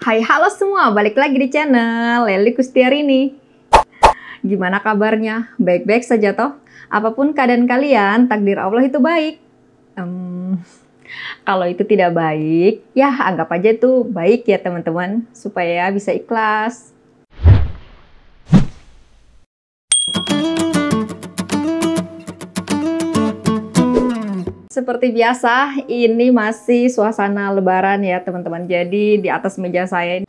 Hai, halo semua, balik lagi di channel Lely Kustiarini. Gimana kabarnya? Baik-baik saja toh? Apapun keadaan kalian, takdir Allah itu baik. Kalau itu tidak baik, ya anggap aja itu baik ya teman-teman, supaya bisa ikhlas. Seperti biasa, ini masih suasana lebaran ya teman-teman. Jadi di atas meja saya ini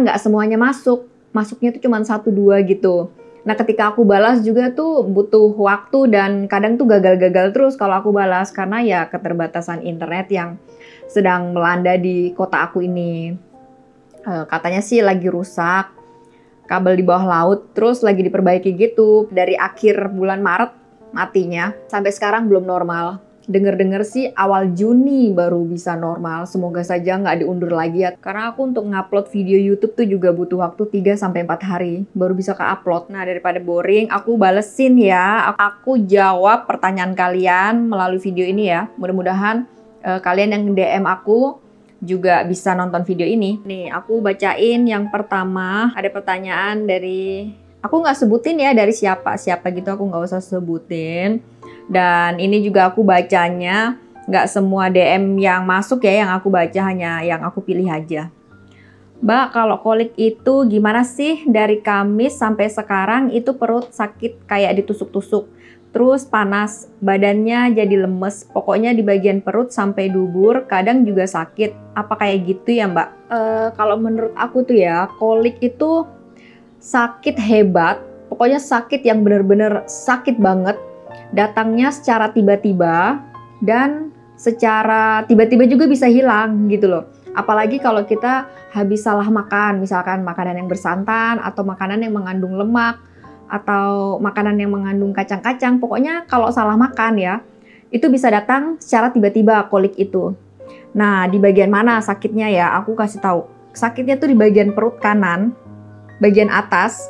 nggak semuanya masuknya tuh cuma 1-2 gitu. Nah ketika aku balas juga tuh butuh waktu dan kadang tuh gagal-gagal terus kalau aku balas karena ya keterbatasan internet yang sedang melanda di kota aku ini. Katanya sih lagi rusak, kabel di bawah laut, terus lagi diperbaiki gitu. Dari akhir bulan Maret matinya, sampai sekarang belum normal. Dengar-dengar sih awal Juni baru bisa normal. Semoga saja nggak diundur lagi ya. Karena aku untuk ngupload video YouTube tuh juga butuh waktu 3-4 hari baru bisa ke-upload. Nah daripada boring, aku balesin ya. Aku jawab pertanyaan kalian melalui video ini ya. Mudah-mudahan kalian yang DM aku juga bisa nonton video ini. Nih aku bacain yang pertama. Ada pertanyaan dari, aku nggak sebutin ya dari siapa gitu, aku nggak usah sebutin. Dan ini juga aku bacanya nggak semua DM yang masuk ya yang aku baca, hanya yang aku pilih aja. Mbak, kalau kolik itu gimana sih? Dari Kamis sampai sekarang itu perut sakit kayak ditusuk-tusuk. Terus panas, badannya jadi lemes. Pokoknya di bagian perut sampai dubur, kadang juga sakit. Apa kayak gitu ya Mbak? Kalau menurut aku tuh ya, kolik itu sakit hebat. Pokoknya sakit yang bener-bener sakit banget. Datangnya secara tiba-tiba dan secara tiba-tiba juga bisa hilang gitu loh. Apalagi kalau kita habis salah makan, misalkan makanan yang bersantan atau makanan yang mengandung lemak atau makanan yang mengandung kacang-kacang. Pokoknya kalau salah makan ya, itu bisa datang secara tiba-tiba kolik itu. Nah, di bagian mana sakitnya ya? Aku kasih tahu. Sakitnya tuh di bagian perut kanan, bagian atas.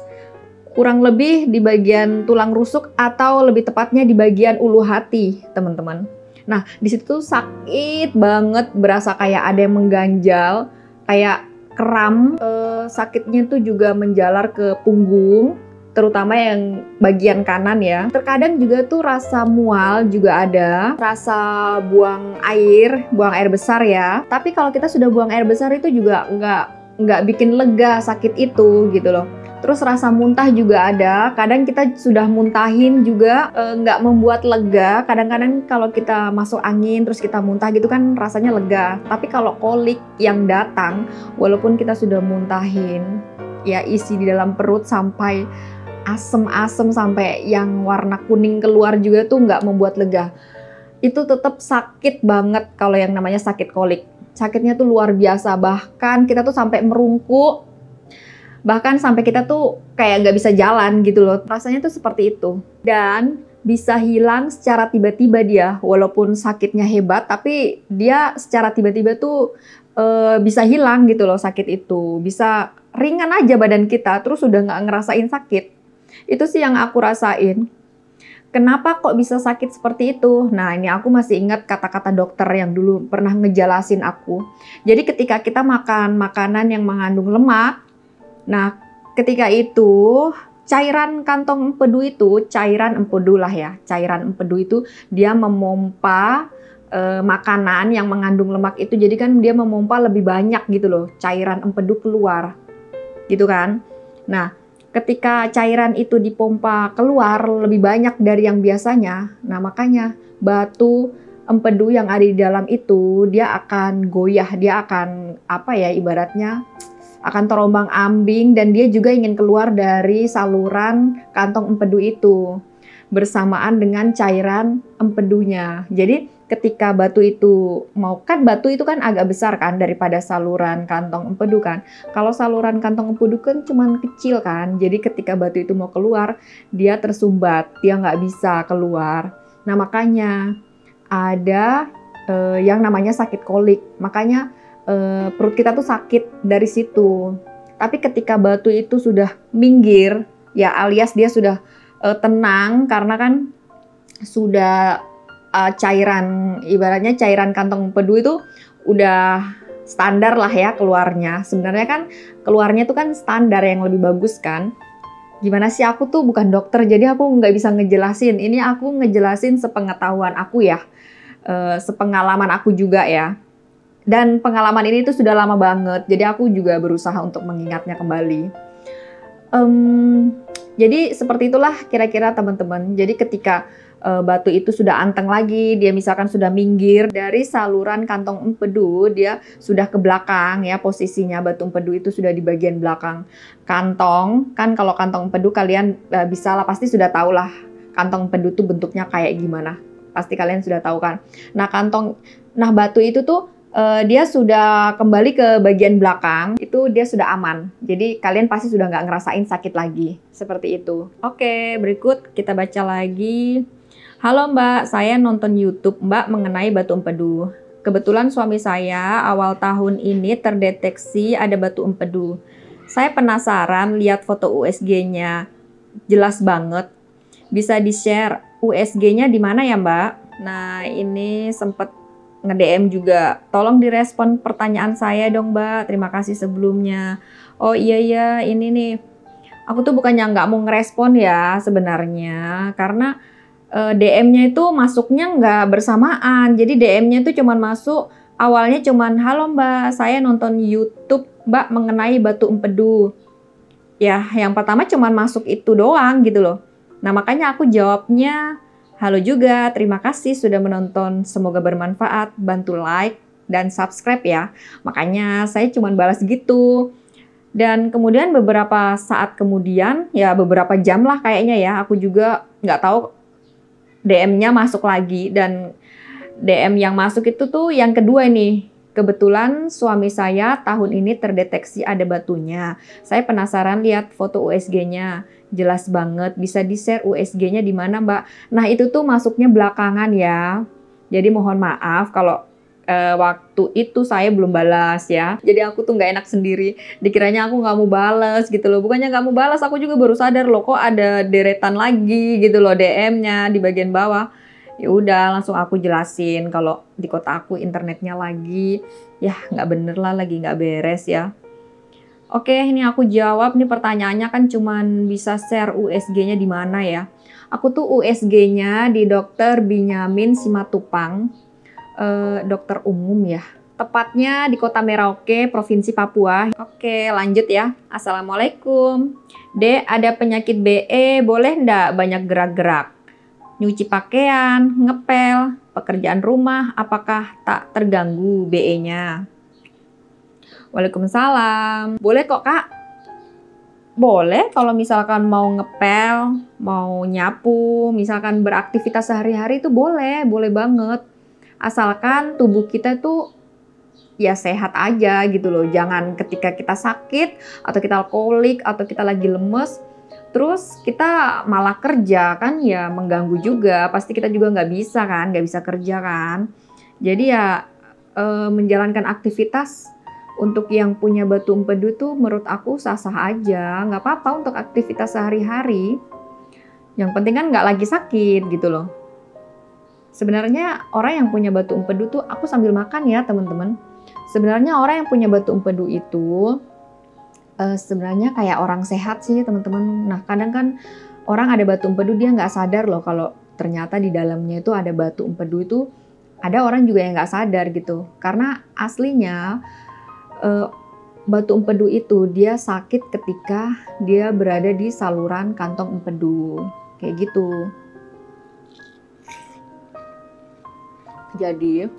Kurang lebih di bagian tulang rusuk atau lebih tepatnya di bagian ulu hati, teman-teman. Nah, di situ sakit banget, berasa kayak ada yang mengganjal, kayak kram. Sakitnya tuh juga menjalar ke punggung, terutama yang bagian kanan ya. Terkadang juga tuh rasa mual juga ada, rasa buang air besar ya. Tapi kalau kita sudah buang air besar itu juga nggak bikin lega sakit itu gitu loh. Terus rasa muntah juga ada. Kadang kita sudah muntahin juga nggak membuat lega. Kadang-kadang kalau kita masuk angin terus kita muntah gitu kan rasanya lega. Tapi kalau kolik yang datang, walaupun kita sudah muntahin, ya isi di dalam perut sampai asem-asem sampai yang warna kuning keluar juga tuh nggak membuat lega. Itu tetap sakit banget kalau yang namanya sakit kolik. Sakitnya tuh luar biasa. Bahkan kita tuh sampai merungkuk. Bahkan sampai kita tuh kayak nggak bisa jalan gitu loh. Rasanya tuh seperti itu. Dan bisa hilang secara tiba-tiba dia. Walaupun sakitnya hebat, tapi dia secara tiba-tiba tuh bisa hilang gitu loh sakit itu. Bisa ringan aja badan kita, terus udah nggak ngerasain sakit. Itu sih yang aku rasain. Kenapa kok bisa sakit seperti itu? Nah, ini aku masih ingat kata-kata dokter yang dulu pernah ngejelasin aku. Jadi ketika kita makan makanan yang mengandung lemak, nah, ketika itu cairan kantong empedu itu, cairan empedu lah ya, cairan empedu itu dia memompa makanan yang mengandung lemak itu, jadi kan dia memompa lebih banyak gitu loh, cairan empedu keluar, gitu kan. Nah, ketika cairan itu dipompa keluar lebih banyak dari yang biasanya, nah makanya batu empedu yang ada di dalam itu dia akan goyah, dia akan apa ya ibaratnya, akan terombang-ambing dan dia juga ingin keluar dari saluran kantong empedu itu bersamaan dengan cairan empedunya. Jadi ketika batu itu batu itu kan agak besar kan daripada saluran kantong empedu kan. Kalau saluran kantong empedu kan cuman kecil kan. Jadi ketika batu itu mau keluar, dia tersumbat, dia nggak bisa keluar. Nah makanya ada yang namanya sakit kolik. Makanya perut kita tuh sakit dari situ. Tapi ketika batu itu sudah minggir, ya alias dia sudah tenang karena kan sudah cairan, ibaratnya cairan kantong empedu itu udah standar lah ya keluarnya. Sebenarnya kan keluarnya tuh kan standar yang lebih bagus kan. Gimana sih, aku tuh bukan dokter jadi aku nggak bisa ngejelasin. Ini aku ngejelasin sepengetahuan aku ya, sepengalaman aku juga ya. Dan pengalaman ini tuh sudah lama banget, jadi aku juga berusaha untuk mengingatnya kembali. Jadi seperti itulah kira-kira teman-teman. Jadi ketika batu itu sudah anteng lagi, dia misalkan sudah minggir dari saluran kantong empedu, dia sudah ke belakang ya, posisinya batu empedu itu sudah di bagian belakang kantong. Kan kalau kantong empedu kalian bisa lah, pasti sudah tahu lah kantong empedu tuh bentuknya kayak gimana. Pasti kalian sudah tahu kan. Nah batu itu tuh dia sudah kembali ke bagian belakang, itu dia sudah aman. Jadi kalian pasti sudah nggak ngerasain sakit lagi. Seperti itu. Oke, berikut kita baca lagi. Halo Mbak, saya nonton YouTube Mbak mengenai batu empedu. Kebetulan suami saya awal tahun ini terdeteksi ada batu empedu. Saya penasaran lihat foto USG-nya. Jelas banget. Bisa di-share USG-nya di mana ya Mbak? Nah, ini sempat nge-DM juga, tolong direspon pertanyaan saya dong Mbak, terima kasih sebelumnya. Oh iya, ini nih, aku tuh bukannya nggak mau ngerespon ya sebenarnya, karena DM-nya itu masuknya nggak bersamaan, jadi DM-nya itu cuman masuk, awalnya cuman, halo Mbak, saya nonton YouTube Mbak mengenai batu empedu. Ya, yang pertama cuman masuk itu doang gitu loh. Nah makanya aku jawabnya, halo juga, terima kasih sudah menonton. Semoga bermanfaat, bantu like dan subscribe ya. Makanya saya cuma balas gitu. Dan kemudian beberapa saat kemudian, ya beberapa jam lah kayaknya ya, aku juga nggak tahu DM-nya masuk lagi. Dan DM yang masuk itu tuh yang kedua nih. Kebetulan suami saya tahun ini terdeteksi ada batunya. Saya penasaran lihat foto USG-nya. Jelas banget, bisa di-share USG-nya di mana Mbak? Nah itu tuh masuknya belakangan ya. Jadi mohon maaf kalau waktu itu saya belum balas ya. Jadi aku tuh nggak enak sendiri. Dikiranya aku nggak mau balas gitu loh. Bukannya nggak mau balas, aku juga baru sadar loh kok ada deretan lagi gitu loh DM-nya di bagian bawah. Ya udah langsung aku jelasin kalau di kota aku internetnya lagi ya nggak bener lah, lagi nggak beres ya. Oke, ini aku jawab nih pertanyaannya kan cuman bisa share USG-nya di mana ya. Aku tuh USG-nya di Dokter Binyamin Simatupang, dokter umum ya. Tepatnya di Kota Merauke, Provinsi Papua. Oke, lanjut ya. Assalamualaikum. Dek, ada penyakit BE, boleh ndak banyak gerak-gerak? Nyuci pakaian, ngepel, pekerjaan rumah, apakah tak terganggu BE-nya? Waalaikumsalam. Boleh kok, Kak. Boleh kalau misalkan mau ngepel, mau nyapu, misalkan beraktivitas sehari-hari itu boleh, boleh banget. Asalkan tubuh kita tuh ya sehat aja gitu loh. Jangan ketika kita sakit, atau kita alkoholik, atau kita lagi lemes, terus kita malah kerja kan ya mengganggu juga. Pasti kita juga nggak bisa kan, nggak bisa kerja kan. Jadi ya menjalankan aktivitas untuk yang punya batu empedu tuh menurut aku sah-sah aja. Nggak apa-apa untuk aktivitas sehari-hari. Yang penting kan nggak lagi sakit gitu loh. Sebenarnya orang yang punya batu empedu tuh, aku sambil makan ya teman-teman. Sebenarnya orang yang punya batu empedu itu sebenarnya kayak orang sehat sih teman-teman. Nah kadang kan orang ada batu empedu dia nggak sadar loh kalau ternyata di dalamnya itu ada batu empedu itu. Ada orang juga yang nggak sadar gitu. Karena aslinya batu empedu itu dia sakit ketika dia berada di saluran kantong empedu. Kayak gitu. Jadi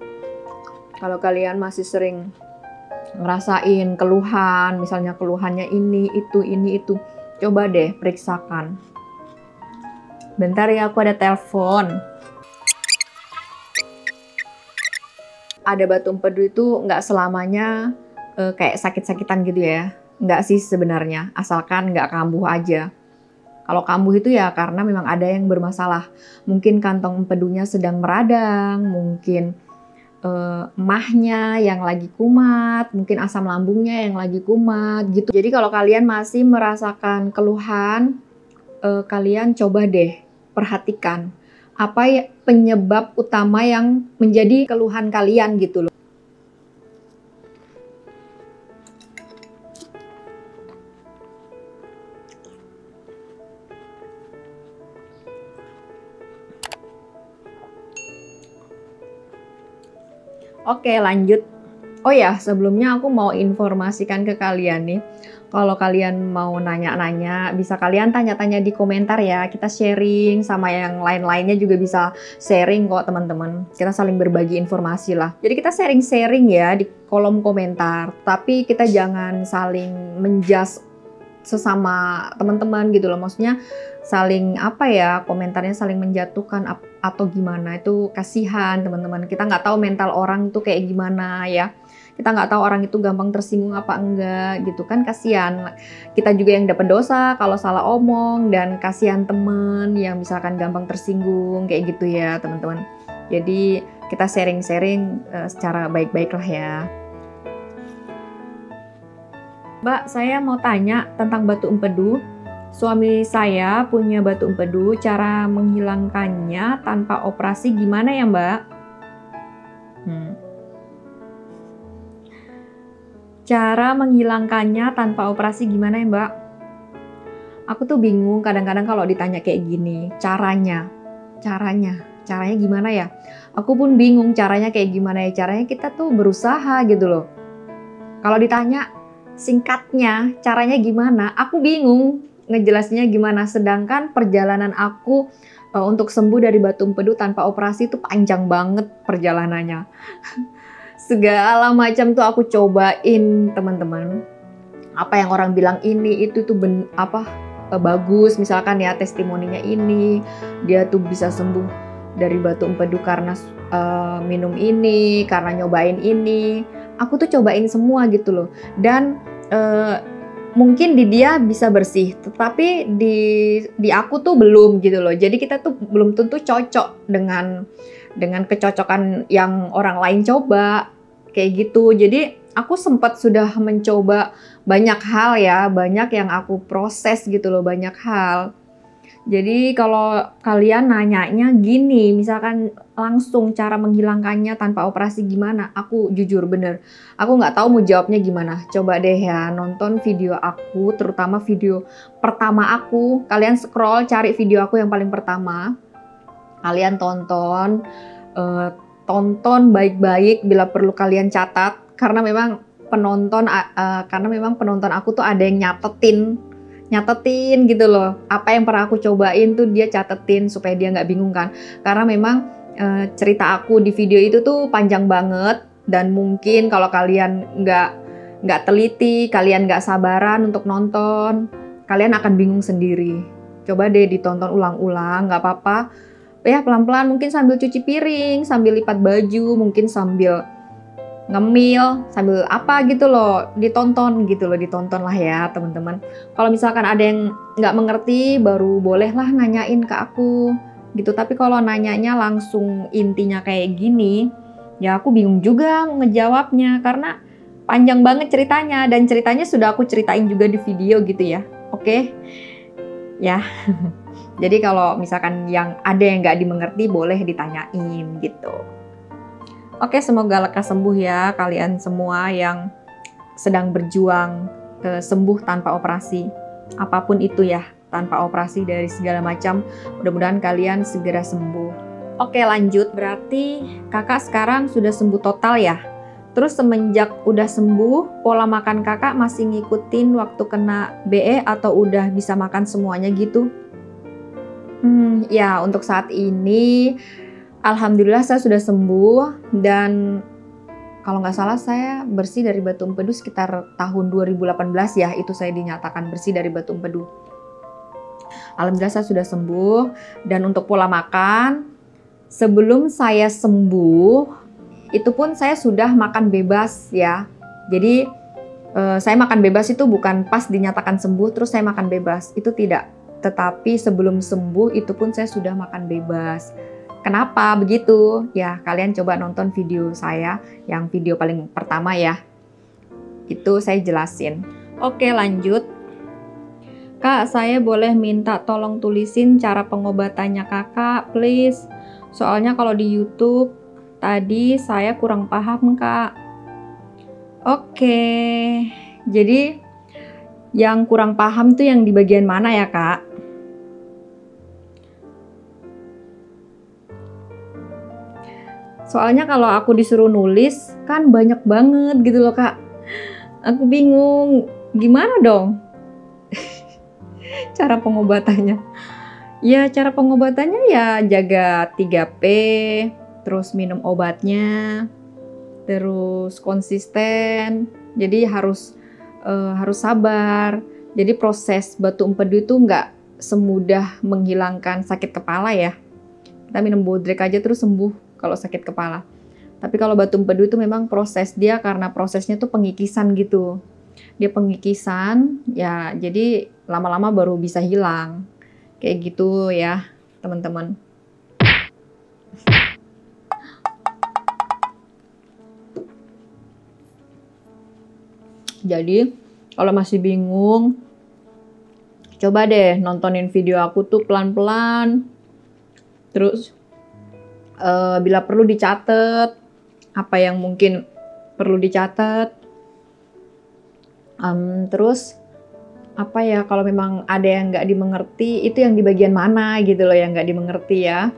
kalau kalian masih sering ngerasain keluhan, misalnya keluhannya ini, itu, coba deh periksakan. Bentar ya, aku ada telepon. Ada batu empedu itu nggak selamanya kayak sakit-sakitan gitu ya. Nggak sih sebenarnya, asalkan nggak kambuh aja. Kalau kambuh itu ya karena memang ada yang bermasalah. Mungkin kantong empedunya sedang meradang, mungkin emahnya yang lagi kumat, mungkin asam lambungnya yang lagi kumat gitu. Jadi kalau kalian masih merasakan keluhan, kalian coba deh perhatikan apa ya penyebab utama yang menjadi keluhan kalian gitu loh. Oke, lanjut. Oh ya, sebelumnya aku mau informasikan ke kalian nih. Kalau kalian mau nanya-nanya, bisa kalian tanya-tanya di komentar ya. Kita sharing sama yang lain-lainnya juga bisa sharing kok teman-teman. Kita saling berbagi informasi lah. Jadi kita sharing-sharing ya di kolom komentar. Tapi kita jangan saling menjudge sesama teman-teman gitu loh. Maksudnya saling apa ya, komentarnya saling menjatuhkan atau gimana, itu kasihan teman-teman. Kita nggak tahu mental orang itu kayak gimana ya. Kita nggak tahu orang itu gampang tersinggung apa enggak gitu kan, kasihan. Kita juga yang dapat dosa kalau salah omong, dan kasihan temen yang misalkan gampang tersinggung kayak gitu ya teman-teman. Jadi kita sharing-sharing secara baik-baik lah ya. Mbak, saya mau tanya tentang batu empedu. Suami saya punya batu empedu, cara menghilangkannya tanpa operasi gimana ya Mbak? Cara menghilangkannya tanpa operasi gimana ya Mbak? Aku tuh bingung kadang-kadang kalau ditanya kayak gini, caranya gimana ya? Aku pun bingung caranya kayak gimana ya, caranya kita tuh berusaha gitu loh. Kalau ditanya singkatnya, caranya gimana? Aku bingung ngejelasinnya gimana, sedangkan perjalanan aku untuk sembuh dari batu empedu tanpa operasi itu panjang banget perjalanannya. Segala macam tuh aku cobain teman-teman. Apa yang orang bilang ini itu tuh bagus, misalkan ya testimoninya ini, dia tuh bisa sembuh dari batu empedu karena minum ini, karena nyobain ini. Aku tuh cobain semua gitu loh. Dan mungkin di dia bisa bersih, tetapi di aku tuh belum gitu loh. Jadi kita tuh belum tentu cocok dengan kecocokan yang orang lain coba kayak gitu. Jadi aku sempat sudah mencoba banyak hal ya, banyak yang aku proses gitu loh, banyak hal. Jadi kalau kalian nanyanya gini, misalkan langsung cara menghilangkannya tanpa operasi gimana? Aku jujur bener, aku nggak tahu mau jawabnya gimana. Coba deh ya nonton video aku, terutama video pertama aku. Kalian scroll cari video aku yang paling pertama. Kalian tonton, tonton baik-baik, bila perlu kalian catat, karena memang penonton aku tuh ada yang nyatetin gitu loh. Apa yang pernah aku cobain tuh dia catetin supaya dia nggak bingung kan. Karena memang cerita aku di video itu tuh panjang banget, dan mungkin kalau kalian nggak teliti, kalian nggak sabaran untuk nonton, kalian akan bingung sendiri. Coba deh ditonton ulang-ulang, nggak apa-apa. Ya pelan-pelan, mungkin sambil cuci piring, sambil lipat baju, mungkin sambil ngemil, sambil apa gitu loh, ditonton lah ya teman-teman. Kalau misalkan ada yang nggak mengerti, baru bolehlah nanyain ke aku gitu. Tapi kalau nanyanya langsung intinya kayak gini, ya aku bingung juga ngejawabnya karena panjang banget ceritanya, dan ceritanya sudah aku ceritain juga di video gitu ya. Oke? Ya. Jadi kalau misalkan yang ada yang nggak dimengerti, boleh ditanyain gitu. Oke, semoga lekas sembuh ya kalian semua yang sedang berjuang sembuh tanpa operasi. Apapun itu ya, tanpa operasi dari segala macam. Mudah-mudahan kalian segera sembuh. Oke, lanjut. Berarti kakak sekarang sudah sembuh total ya? Terus semenjak udah sembuh, pola makan kakak masih ngikutin waktu kena BE atau udah bisa makan semuanya gitu? Ya untuk saat ini alhamdulillah saya sudah sembuh, dan kalau nggak salah saya bersih dari batu empedu sekitar tahun 2018 ya, itu saya dinyatakan bersih dari batu empedu. Alhamdulillah saya sudah sembuh. Dan untuk pola makan, sebelum saya sembuh, itu pun saya sudah makan bebas ya. Jadi saya makan bebas itu bukan pas dinyatakan sembuh terus saya makan bebas, itu tidak. Tetapi sebelum sembuh itu pun saya sudah makan bebas. Kenapa begitu? Ya kalian coba nonton video saya, yang video paling pertama ya. Itu saya jelasin. Oke lanjut. Kak, saya boleh minta tolong tulisin cara pengobatannya kakak, please. Soalnya kalau di YouTube tadi saya kurang paham, Kak. Oke, jadi yang kurang paham tuh yang di bagian mana ya, Kak? Soalnya kalau aku disuruh nulis, kan banyak banget gitu loh, Kak. Aku bingung, gimana dong cara pengobatannya? Ya, cara pengobatannya ya jaga 3P, terus minum obatnya, terus konsisten. Jadi harus sabar. Jadi proses batu empedu itu nggak semudah menghilangkan sakit kepala ya. Kita minum bodrek aja terus sembuh kalau sakit kepala. Tapi kalau batu empedu itu memang proses dia, karena prosesnya tuh pengikisan gitu. Dia pengikisan, ya jadi lama-lama baru bisa hilang. Kayak gitu ya, teman-teman. Jadi, kalau masih bingung, coba deh nontonin video aku tuh pelan-pelan. Terus, bila perlu dicatat, apa yang mungkin perlu dicatat. Terus, apa ya, kalau memang ada yang nggak dimengerti, itu yang di bagian mana gitu loh yang nggak dimengerti ya.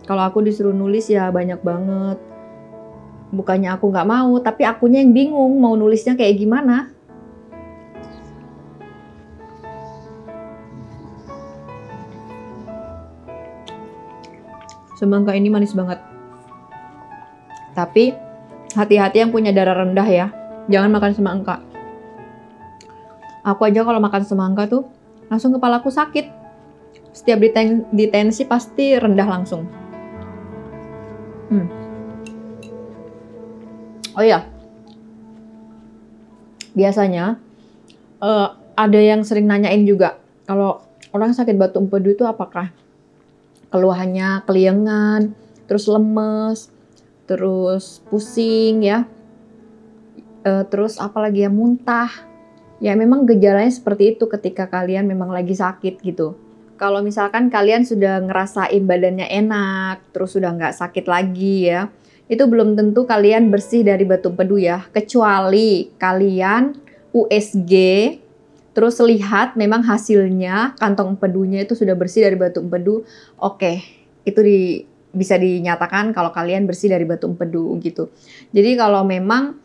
Kalau aku disuruh nulis ya banyak banget. Bukannya aku nggak mau, tapi akunya yang bingung mau nulisnya kayak gimana. Semangka ini manis banget. Tapi hati-hati yang punya darah rendah ya. Jangan makan semangka. Aku aja kalau makan semangka tuh langsung kepalaku sakit. Setiap ditensi pasti rendah langsung. Oh iya, biasanya ada yang sering nanyain juga, kalau orang sakit batu empedu itu apakah keluhannya keliengan, terus lemes, terus pusing ya, terus apalagi ya, muntah. Ya memang gejalanya seperti itu ketika kalian memang lagi sakit gitu. Kalau misalkan kalian sudah ngerasain badannya enak, terus sudah nggak sakit lagi ya, itu belum tentu kalian bersih dari batu empedu ya, kecuali kalian USG, terus lihat memang hasilnya kantong empedunya itu sudah bersih dari batu empedu. Oke, itu bisa dinyatakan kalau kalian bersih dari batu empedu gitu. Jadi kalau memang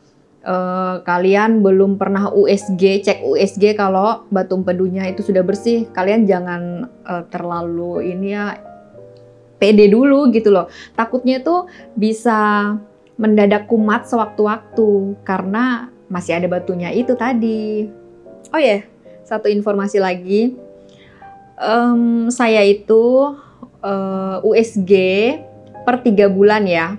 kalian belum pernah USG, cek USG kalau batu empedunya itu sudah bersih, kalian jangan terlalu ini ya, pede dulu gitu loh. Takutnya tuh bisa mendadak kumat sewaktu-waktu karena masih ada batunya itu tadi. Oh ya, satu informasi lagi. Saya itu USG per 3 bulan ya.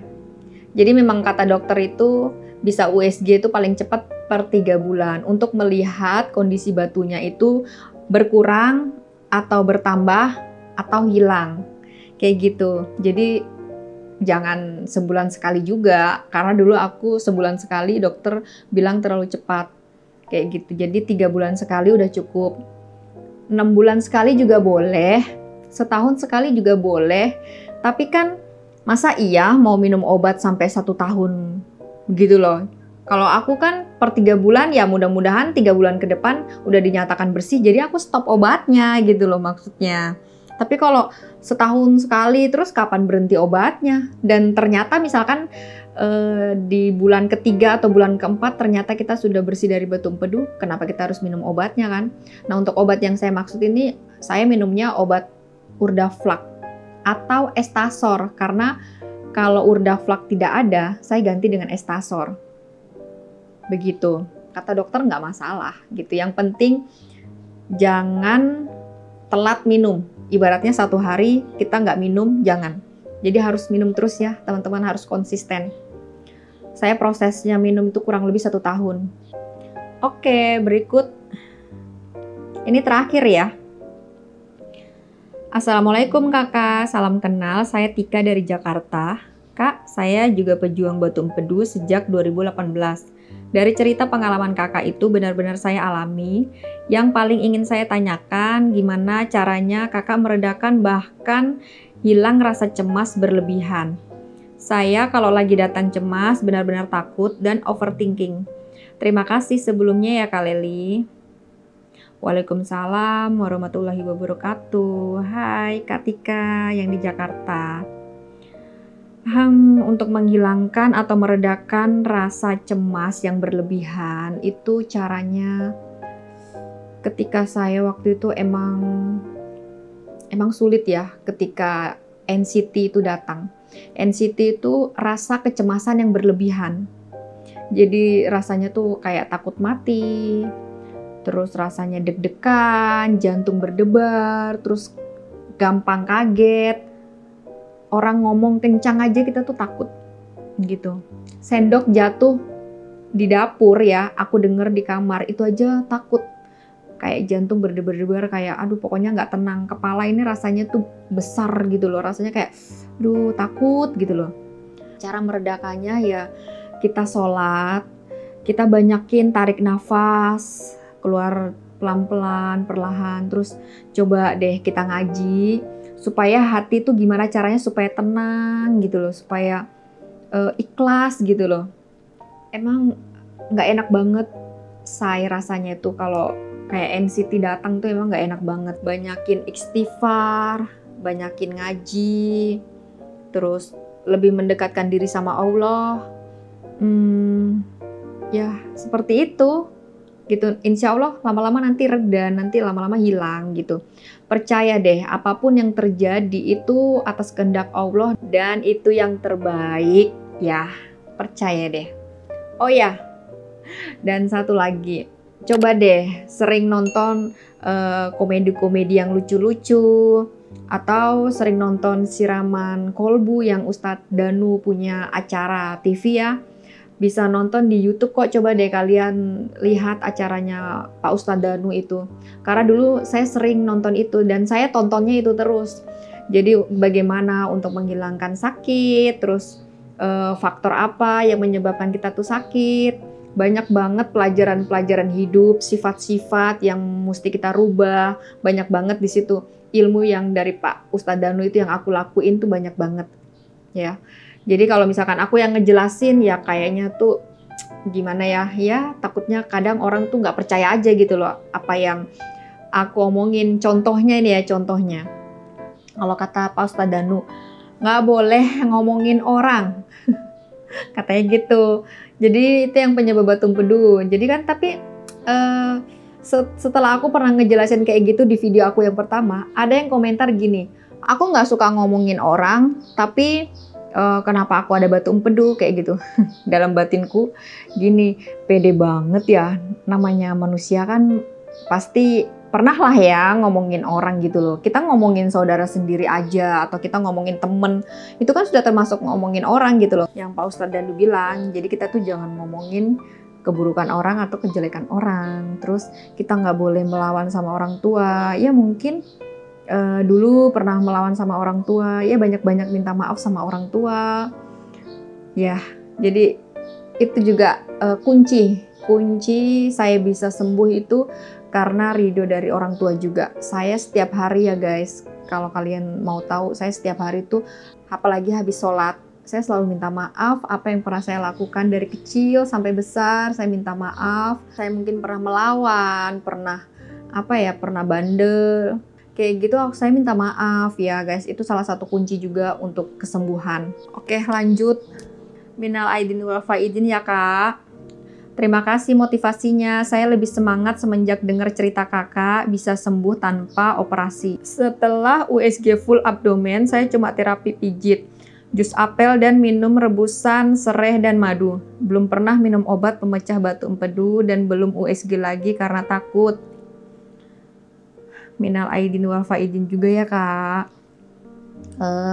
Jadi memang kata dokter itu bisa USG itu paling cepat per 3 bulan untuk melihat kondisi batunya itu berkurang atau bertambah atau hilang. Kayak gitu. Jadi jangan sebulan sekali juga, karena dulu aku sebulan sekali dokter bilang terlalu cepat. Kayak gitu. Jadi 3 bulan sekali udah cukup. 6 bulan sekali juga boleh, setahun sekali juga boleh. Tapi kan masa iya mau minum obat sampai 1 tahun gitu loh. Kalau aku kan per 3 bulan ya mudah-mudahan 3 bulan ke depan udah dinyatakan bersih, jadi aku stop obatnya gitu loh maksudnya. Tapi kalau setahun sekali terus kapan berhenti obatnya? Dan ternyata misalkan di bulan ketiga atau bulan keempat ternyata kita sudah bersih dari batu empedu, kenapa kita harus minum obatnya kan? Nah untuk obat yang saya maksud ini, saya minumnya obat Urdaflax atau Estasor, karena kalau Urdaflax tidak ada, saya ganti dengan Estasor. Begitu, kata dokter nggak masalah gitu. Yang penting jangan telat minum. Ibaratnya 1 hari kita nggak minum, jangan. Jadi harus minum terus ya, teman-teman harus konsisten. Saya prosesnya minum itu kurang lebih 1 tahun. Oke, berikut. Ini terakhir ya. Assalamualaikum kakak, salam kenal. Saya Tika dari Jakarta. Kak, saya juga pejuang batu empedu sejak 2018. Dari cerita pengalaman kakak itu benar-benar saya alami. Yang paling ingin saya tanyakan, gimana caranya kakak meredakan bahkan hilang rasa cemas berlebihan. Saya kalau lagi datang cemas benar-benar takut dan overthinking. Terima kasih sebelumnya ya Kak Leli. Waalaikumsalam warahmatullahi wabarakatuh. Hai Kak Tika yang di Jakarta. Untuk menghilangkan atau meredakan rasa cemas yang berlebihan itu caranya ketika saya waktu itu emang sulit ya ketika NCT itu datang. NCT itu rasa kecemasan yang berlebihan. Jadi rasanya tuh kayak takut mati, terus rasanya deg-degan, jantung berdebar, terus gampang kaget. Orang ngomong kencang aja kita tuh takut gitu. Sendok jatuh di dapur ya, aku denger di kamar itu aja takut. Kayak jantung berdebar-debar, kayak aduh pokoknya nggak tenang. Kepala ini rasanya tuh besar gitu loh, rasanya kayak aduh takut gitu loh. Cara meredakannya ya kita sholat, kita banyakin tarik nafas, keluar pelan-pelan, perlahan, terus coba deh kita ngaji. Supaya hati tuh gimana caranya supaya tenang gitu loh, supaya ikhlas gitu loh. Emang nggak enak banget saya rasanya itu kalau kayak NCT datang tuh emang nggak enak banget. Banyakin istighfar, banyakin ngaji, terus lebih mendekatkan diri sama Allah. Ya seperti itu gitu. Insya Allah lama-lama nanti reda, nanti lama-lama hilang gitu. Percaya deh, apapun yang terjadi itu atas kehendak Allah dan itu yang terbaik ya. Percaya deh. Oh ya, dan satu lagi, coba deh sering nonton komedi-komedi yang lucu-lucu atau sering nonton siraman kolbu yang Ustadz Danu punya acara TV ya. Bisa nonton di YouTube kok, coba deh kalian lihat acaranya Pak Ustadz Danu itu. Karena dulu saya sering nonton itu dan saya tontonnya itu terus. Jadi bagaimana untuk menghilangkan sakit, terus faktor apa yang menyebabkan kita tuh sakit. Banyak banget pelajaran-pelajaran hidup, sifat-sifat yang mesti kita rubah. Banyak banget di situ. Ilmu yang dari Pak Ustadz Danu itu yang aku lakuin tuh banyak banget. Ya. Jadi kalau misalkan aku yang ngejelasin ya kayaknya tuh gimana ya, takutnya kadang orang tuh nggak percaya aja gitu loh apa yang aku omongin. Contohnya ini ya, contohnya. Kalau kata Pak Ustadz Danu, nggak boleh ngomongin orang. Katanya gitu. Jadi itu yang penyebab batu empedu. Jadi kan tapi setelah aku pernah ngejelasin kayak gitu di video aku yang pertama, ada yang komentar gini, aku nggak suka ngomongin orang, tapi kenapa aku ada batu empedu kayak gitu. Dalam batinku gini, pede banget ya, namanya manusia kan pasti pernah lah ya ngomongin orang gitu loh. Kita ngomongin saudara sendiri aja atau kita ngomongin temen, itu kan sudah termasuk ngomongin orang gitu loh. Yang Pak Ustadz Dandu bilang, jadi kita tuh jangan ngomongin keburukan orang atau kejelekan orang. Terus kita nggak boleh melawan sama orang tua. Ya mungkin dulu pernah melawan sama orang tua, ya banyak-banyak minta maaf sama orang tua. Ya, jadi itu juga kunci saya bisa sembuh itu karena ridho dari orang tua juga. Saya setiap hari ya guys, kalau kalian mau tahu, saya setiap hari tuh apalagi habis sholat, saya selalu minta maaf apa yang pernah saya lakukan dari kecil sampai besar. Saya minta maaf. Saya mungkin pernah melawan, pernah bandel. Kayak gitu saya minta maaf ya guys. Itu salah satu kunci juga untuk kesembuhan. Oke, lanjut. Minal aidin wal faidin ya Kak. Terima kasih motivasinya. Saya lebih semangat semenjak dengar cerita Kakak bisa sembuh tanpa operasi. Setelah USG full abdomen, saya cuma terapi pijit, jus apel dan minum rebusan serai dan madu. Belum pernah minum obat pemecah batu empedu dan belum USG lagi karena takut. Minal aidin wal faidin juga ya Kak.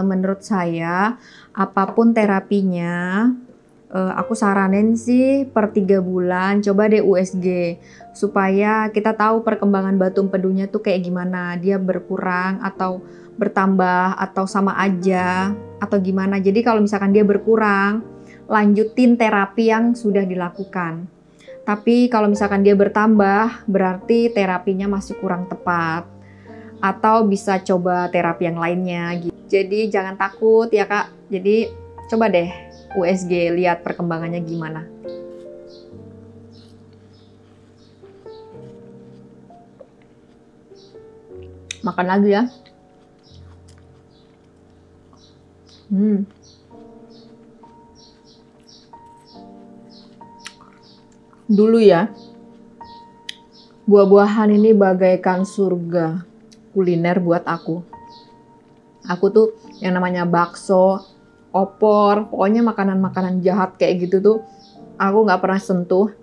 Menurut saya apapun terapinya, aku saranin sih per 3 bulan coba deh USG supaya kita tahu perkembangan batu empedunya tuh kayak gimana, dia berkurang atau bertambah atau sama aja atau gimana. Jadi kalau misalkan dia berkurang, lanjutin terapi yang sudah dilakukan. Tapi kalau misalkan dia bertambah, berarti terapinya masih kurang tepat atau bisa coba terapi yang lainnya gitu. Jadi jangan takut ya Kak. Jadi coba deh USG, lihat perkembangannya gimana. Makan lagi ya. Dulu ya, buah-buahan ini bagaikan surga kuliner buat aku. Aku tuh yang namanya bakso, opor, pokoknya makanan-makanan jahat kayak gitu tuh aku nggak pernah sentuh.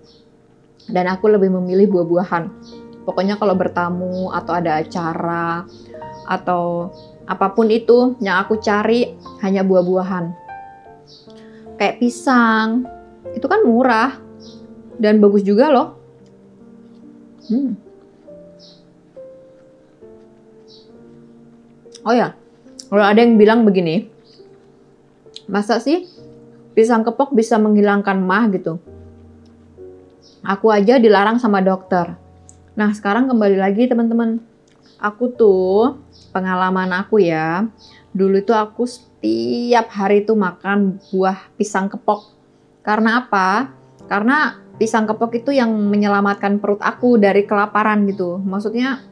Dan aku lebih memilih buah-buahan. Pokoknya kalau bertamu atau ada acara atau apapun itu yang aku cari hanya buah-buahan. Kayak pisang, itu kan murah dan bagus juga loh. Oh ya, kalau ada yang bilang begini, masa sih pisang kepok bisa menghilangkan mah gitu? Aku aja dilarang sama dokter. Nah sekarang kembali lagi teman-teman. Aku tuh, pengalaman aku ya, dulu itu aku setiap hari tuh makan buah pisang kepok. Karena apa? Karena pisang kepok itu yang menyelamatkan perut aku dari kelaparan gitu. Maksudnya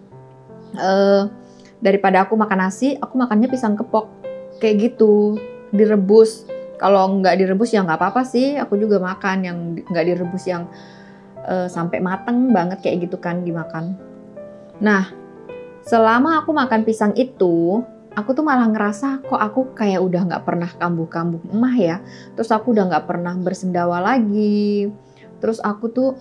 daripada aku makan nasi, aku makannya pisang kepok. Kayak gitu, direbus. Kalau nggak direbus ya nggak apa-apa sih. Aku juga makan yang nggak direbus yang sampai mateng banget kayak gitu kan dimakan. Nah, selama aku makan pisang itu, aku tuh malah ngerasa kok aku kayak udah nggak pernah kambuh-kambuh emah ya. Terus aku udah nggak pernah bersendawa lagi. Terus aku tuh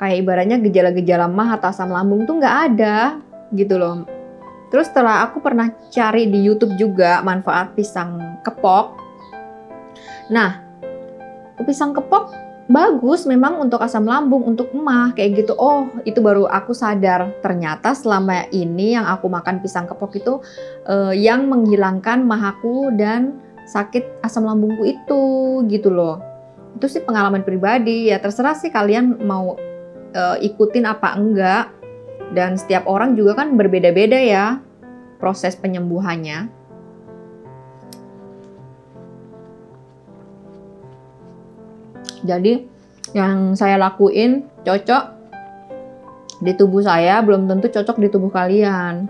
kayak ibaratnya gejala-gejala mah atau asam lambung tuh nggak ada gitu loh. Terus setelah aku pernah cari di YouTube juga manfaat pisang kepok. Nah, pisang kepok bagus memang untuk asam lambung, untuk emah kayak gitu. Oh, itu baru aku sadar. Ternyata selama ini yang aku makan pisang kepok itu yang menghilangkan mahaku dan sakit asam lambungku itu gitu loh. Itu sih pengalaman pribadi ya, terserah sih kalian mau ikutin apa enggak. Dan setiap orang juga kan berbeda-beda ya proses penyembuhannya. Jadi yang saya lakuin cocok di tubuh saya, belum tentu cocok di tubuh kalian.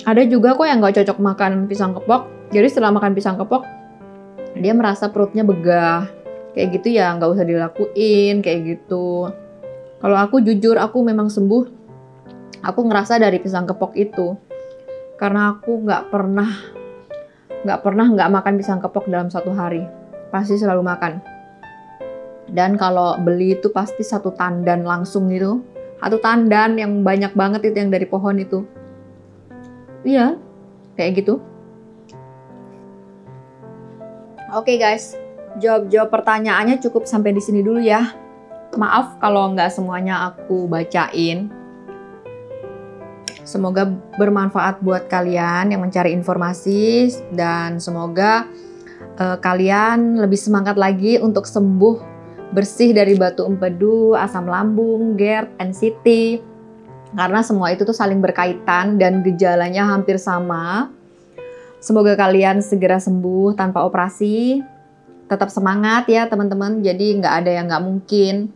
Ada juga kok yang nggak cocok makan pisang kepok, Jadi setelah makan pisang kepok, dia merasa perutnya begah. Kayak gitu ya, nggak usah dilakuin kayak gitu. Kalau aku jujur, aku memang sembuh. Aku ngerasa dari pisang kepok itu. Karena aku nggak pernah nggak makan pisang kepok dalam 1 hari. Pasti selalu makan. Dan kalau beli itu pasti 1 tandan langsung gitu. 1 tandan yang banyak banget itu yang dari pohon itu. Iya, kayak gitu. Oke guys, jawab pertanyaannya cukup sampai di sini dulu ya. Maaf kalau nggak semuanya aku bacain. Semoga bermanfaat buat kalian yang mencari informasi dan semoga kalian lebih semangat lagi untuk sembuh bersih dari batu empedu, asam lambung, GERD, NCT. Karena semua itu tuh saling berkaitan dan gejalanya hampir sama. Semoga kalian segera sembuh tanpa operasi. Tetap semangat ya teman-teman, jadi nggak ada yang nggak mungkin.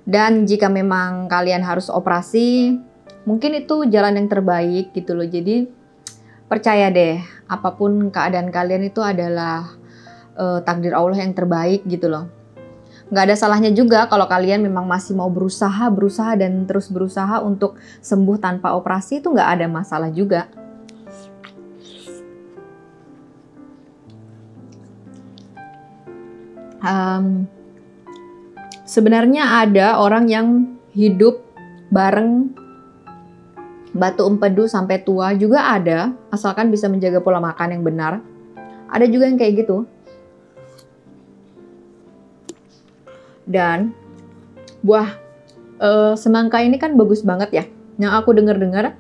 Dan jika memang kalian harus operasi, mungkin itu jalan yang terbaik gitu loh. Jadi percaya deh, apapun keadaan kalian itu adalah takdir Allah yang terbaik gitu loh. Nggak ada salahnya juga kalau kalian memang masih mau berusaha dan terus berusaha untuk sembuh tanpa operasi, itu nggak ada masalah juga. Sebenarnya ada orang yang hidup bareng batu empedu sampai tua juga ada, asalkan bisa menjaga pola makan yang benar. Ada juga yang kayak gitu. Dan buah semangka ini kan bagus banget ya. Yang aku dengar-dengar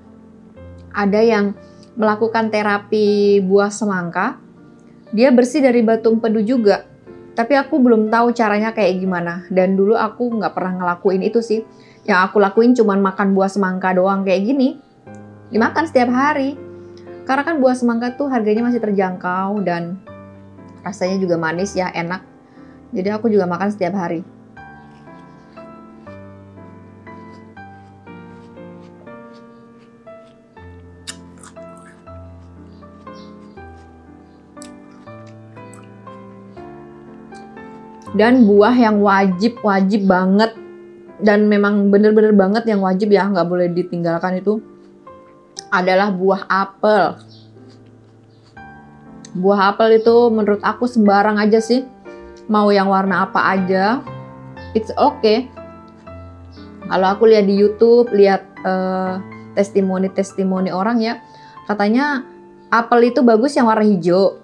ada yang melakukan terapi buah semangka, dia bersih dari batu empedu juga. Tapi aku belum tahu caranya kayak gimana. Dan dulu aku nggak pernah ngelakuin itu sih. Yang aku lakuin cuma makan buah semangka doang kayak gini. Dimakan setiap hari. Karena kan buah semangka tuh harganya masih terjangkau dan rasanya juga manis ya, enak. Jadi aku juga makan setiap hari. Dan buah yang wajib banget dan memang bener-bener banget yang wajib ya, nggak boleh ditinggalkan itu adalah buah apel. Buah apel itu menurut aku sembarang aja sih, mau yang warna apa aja, it's okay. Kalau aku lihat di YouTube, lihat testimoni orang ya, katanya apel itu bagus yang warna hijau.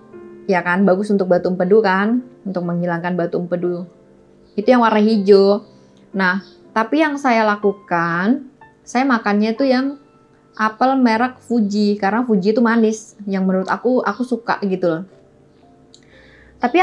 Ya kan, bagus untuk batu empedu kan, untuk menghilangkan batu empedu. Itu yang warna hijau. Nah, tapi yang saya lakukan, saya makannya itu yang apel merek Fuji, karena Fuji itu manis, yang menurut aku suka gitu loh. Tapi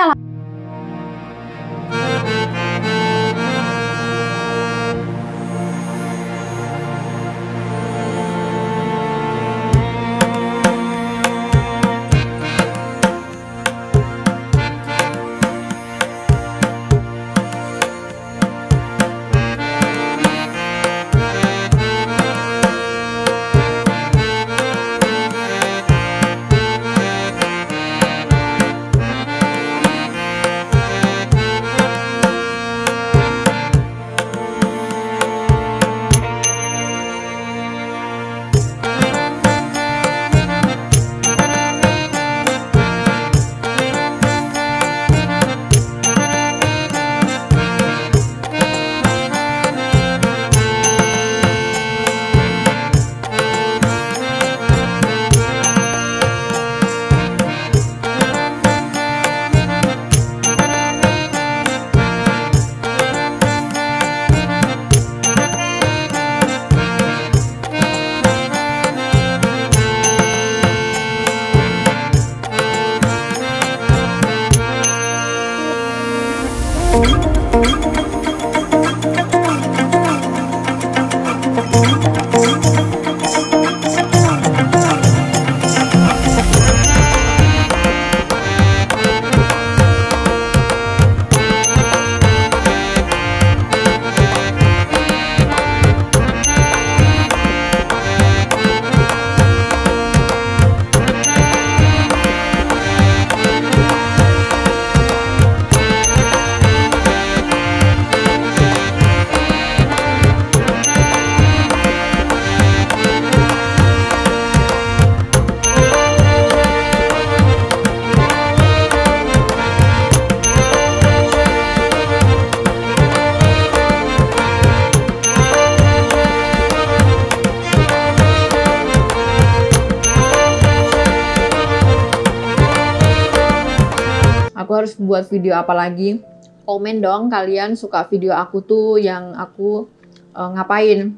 harus buat video apa lagi? Komen dong kalian suka video aku tuh yang aku ngapain?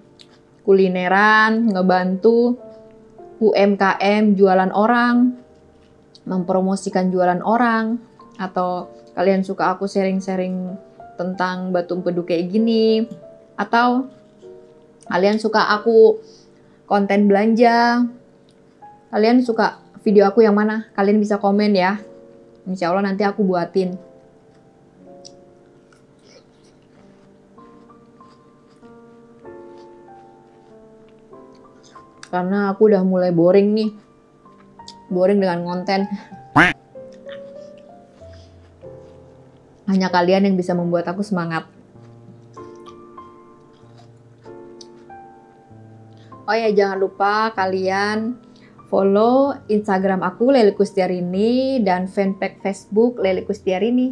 Kulineran, ngebantu UMKM jualan orang, mempromosikan jualan orang, atau kalian suka aku sharing-sharing tentang Batu Empedu kayak gini, atau kalian suka aku konten belanja, kalian suka video aku yang mana? Kalian bisa komen ya, insya Allah nanti aku buatin. Karena aku udah mulai boring nih. Boring dengan konten. Hanya kalian yang bisa membuat aku semangat. Oh ya, jangan lupa kalian follow Instagram aku Lely Kustiarini dan fanpage Facebook Lely Kustiarini.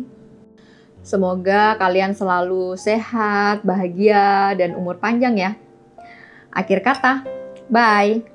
Semoga kalian selalu sehat, bahagia, dan umur panjang ya. Akhir kata, bye!